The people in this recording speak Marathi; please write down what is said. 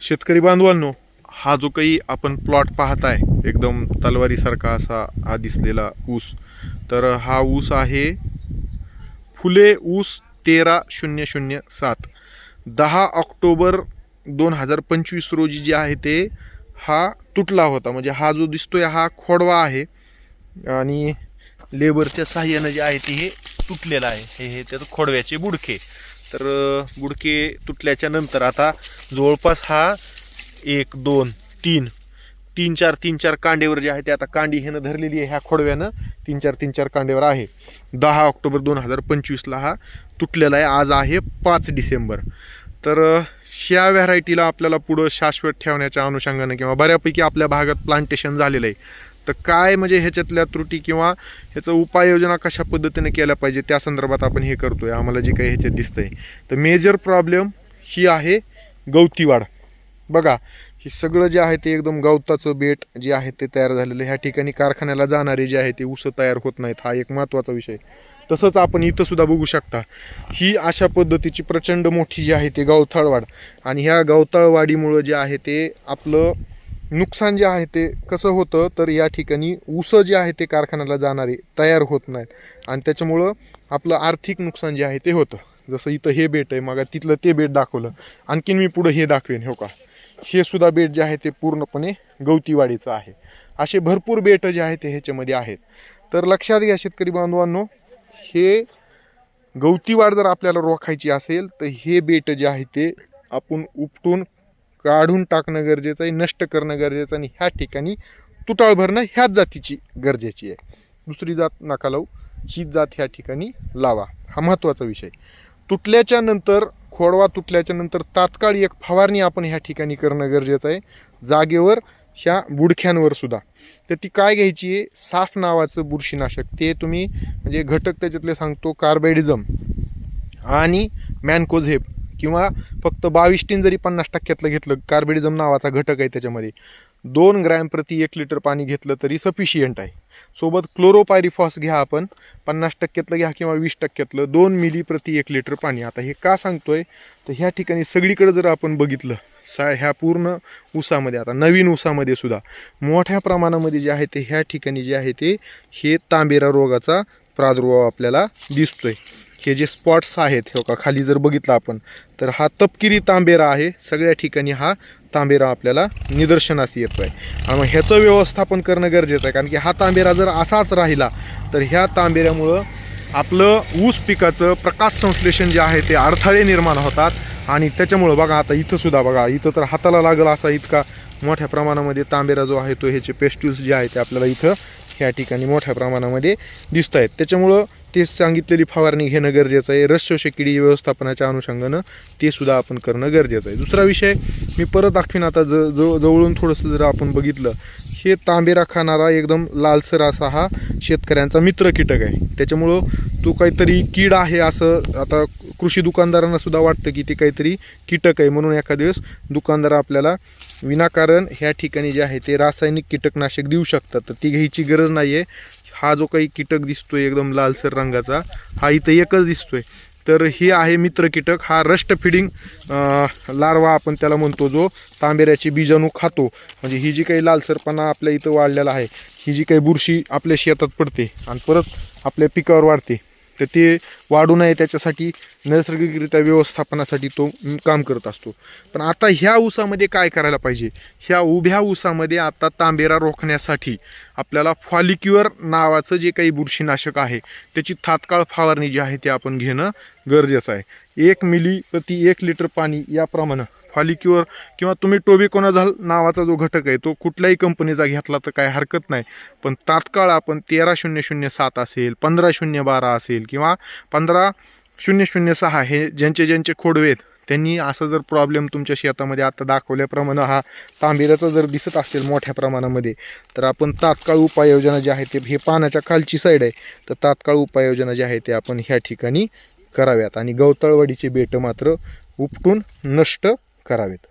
शेतकरी बांधवांनो, हा जो काही आपण प्लॉट पाहताय एकदम तलवारीसारखा असा हा दिसलेला ऊस, तर हा ऊस आहे फुले ऊस 13007. 10 ऑक्टोबर 2025 रोजी जे आहे ते हा तुटला होता. म्हणजे हा जो दिसतोय हा खोडवा आहे आणि लेबरच्या साह्यानं जे आहे ते हे तुटलेलं आहे. हे त्याचं खोडव्याचे बुडके. तर बुडके तुटल्याच्या नंतर आता जवळपास हा 1 2 3 तीन चार कांडेवर जे आहे ते आता कांडी ह्यानं धरलेली आहे. ह्या खोडव्यानं तीन चार कांडेवर आहे. 10 ऑक्टोबर 2025ला हा तुटलेला आहे. आज आहे 5 डिसेंबर. तर ह्या व्हरायटीला आपल्याला पुढं शाश्वत ठेवण्याच्या अनुषंगानं किंवा बऱ्यापैकी आपल्या भागात प्लांटेशन झालेलं आहे. तर काय म्हणजे ह्याच्यातल्या त्रुटी किंवा ह्याचं उपाययोजना कशा पद्धतीने केल्या पाहिजे त्या संदर्भात आपण हे करतोय. आम्हाला जे काही ह्याच्यात दिसतंय तर मेजर प्रॉब्लेम ही आहे गवती वाढ. बघा हे सगळं जे आहे ते एकदम गवताचं बेट जे आहे ते तयार झालेलं. ह्या ठिकाणी कारखान्याला जाणारे जे आहे ते ऊस तयार होत नाहीत. हा एक महत्त्वाचा विषय. तसंच आपण इथं सुद्धा बघू शकता ही अशा पद्धतीची प्रचंड मोठी जी आहे ते गवताळ वाढ. आणि ह्या गवताळ वाढीमुळं जे आहे ते आपलं नुकसान जे आहे ते कसं होतं तर या ठिकाणी ऊस जे आहे ते कारखान्याला जाणारे तयार होत नाहीत आणि त्याच्यामुळं आपलं आर्थिक नुकसान जे आहे ते होतं. जसं इथं हे बेट आहे, मग तिथलं ते बेट दाखवलं. आणखीन मी पुढं हे दाखवेन. हो का, हे सुद्धा बेट जे आहे ते पूर्णपणे गवतीवाडीचं आहे. असे भरपूर बेट जे आहे ते ह्याच्यामध्ये आहेत. तर लक्षात घ्या शेतकरी बांधवांनो, हे गवतीवाड जर आपल्याला रोखायची असेल तर हे बेट जे आहे ते आपण उपटून काढून टाकणं गरजेचं आहे, नष्ट करणं गरजेचं. आणि ह्या ठिकाणी तुटाळ भरणं ह्याच जातीची गरजेची आहे. दुसरी जात नका लावू, हीच जात ह्या ठिकाणी लावा. हा महत्त्वाचा विषय. तुटल्याच्या नंतर खोडवा तुटल्याच्या नंतर तात्काळ एक फवारणी आपण ह्या ठिकाणी करणं गरजेचं आहे, जागेवर ह्या बुडख्यांवर सुद्धा. तर ती काय घ्यायची आहे, साफ नावाचं बुरशीनाशक. ते तुम्ही म्हणजे घटक त्याच्यातले सांगतो, कार्बाइडिझम आणि मॅनकोझेब किंवा फक्त 22 जरी 50% घेतलं, कार्बाइडिझम नावाचा घटक आहे त्याच्यामध्ये, 2 ग्रॅम प्रति 1 लिटर पाणी घेतलं तरी सफिशियंट आहे. सोबत क्लोरोपायरिफॉस घ्या आपण, 50% घ्या किंवा 20% 2 मिली प्रति 1 लिटर पाणी. आता हे का सांगतोय तर ह्या ठिकाणी सगळीकडे जर आपण बघितलं ह्या पूर्ण ऊसामध्ये, आता नवीन ऊसामध्ये सुद्धा मोठ्या प्रमाणामध्ये जे आहे ते ह्या ठिकाणी जे आहे ते हे तांबेरा रोगाचा प्रादुर्भाव आपल्याला दिसतोय. हे जे स्पॉट्स आहेत हो का, खाली जर बघितलं आपण तर हा तपकिरी तांबेरा आहे. सगळ्या ठिकाणी हा तांबेरा आपल्याला निदर्शनास येतो आहे. आणि मग ह्याचं व्यवस्थापन करणं गरजेचं आहे. कारण की हा तांबेरा जर असाच राहिला तर ह्या तांबेऱ्यामुळं आपलं ऊस पिकाचं प्रकाश संश्लेषण जे आहे ते अडथळे निर्माण होतात. आणि त्याच्यामुळं बघा आता इथं सुद्धा बघा, इथं तर हाताला लागल असा इतका मोठ्या प्रमाणामध्ये तांबेरा जो आहे तो ह्याचे पेस्ट्युल्स जे आहे ते आपल्याला इथं ह्या ठिकाणी मोठ्या प्रमाणामध्ये दिसत आहेत. त्याच्यामुळं ते सांगितलेली फवारणी घेणं गरजेचं आहे. रस शोषक किडी व्यवस्थापनाच्या अनुषंगानं ते सुद्धा आपण करणं गरजेचं आहे. दुसरा विषय मी परत दाखवीन. आता जवळून थोडंसं जर आपण बघितलं, हे तांबेरा खाणारा एकदम लालसर असा हा शेतकऱ्यांचा मित्र कीटक आहे. त्याच्यामुळं तो काहीतरी कीड आहे असं आता कृषी दुकानदारांना सुद्धा वाटतं की ते काहीतरी कीटक आहे. म्हणून एखाद्या वेळेस दुकानदार आपल्याला विनाकारण ह्या ठिकाणी जे आहे ते रासायनिक कीटकनाशक देऊ शकतात. तर ती घ्यायची गरज नाही आहे. हा जो काही कीटक दिसतोय एकदम लालसर रंगाचा, हा इथं एकच दिसतोय. तर हे आहे मित्र कीटक. हा रस्ट फिडिंग लार्वा आपण त्याला म्हणतो, जो तांबेऱ्याची बीजाणू खातो. म्हणजे ही जी काही लालसरपणा आपल्या इथं वाढलेला आहे, ही जी काही बुरशी आपल्या शेतात पडते आणि परत आपल्या पिकावर वाढते, तर ते वाढू नये त्याच्यासाठी नैसर्गिकरित्या व्यवस्थापनासाठी तो काम करत असतो. पण आता ह्या ऊसामध्ये काय करायला पाहिजे, ह्या उभ्या ऊसामध्ये आता तांबेरा रोखण्यासाठी आपल्याला फॉलिक्युअर नावाचं जे काही बुरशीनाशक आहे त्याची तात्काळ फवारणी जी आहे ते आपण घेणं गरजेचं आहे. 1 मिली प्रति 1 लिटर पाणी याप्रमाणे फॉलिक्युअर किंवा तुम्ही टोबिकोनाझॉल नावाचा जो घटक आहे तो कुठल्याही कंपनीचा घेतला तर काय हरकत नाही. पण तात्काळ आपण 13007 असेल, 15012 असेल किंवा 15006 हे ज्यांचे खोडवे आहेत त्यांनी असं जर प्रॉब्लेम तुमच्या शेतामध्ये आता दाखवल्याप्रमाणे हा तांबेऱ्याचा जर दिसत असेल मोठ्या प्रमाणामध्ये, तर आपण तात्काळ उपाययोजना जी आहे ते, हे पानाच्या खालची साईड आहे, तर तात्काळ उपाययोजना जी आहे ते आपण ह्या ठिकाणी कराव्यात. आणि गवताळवाडीचे बेट मात्र उपटून नष्ट करावेत.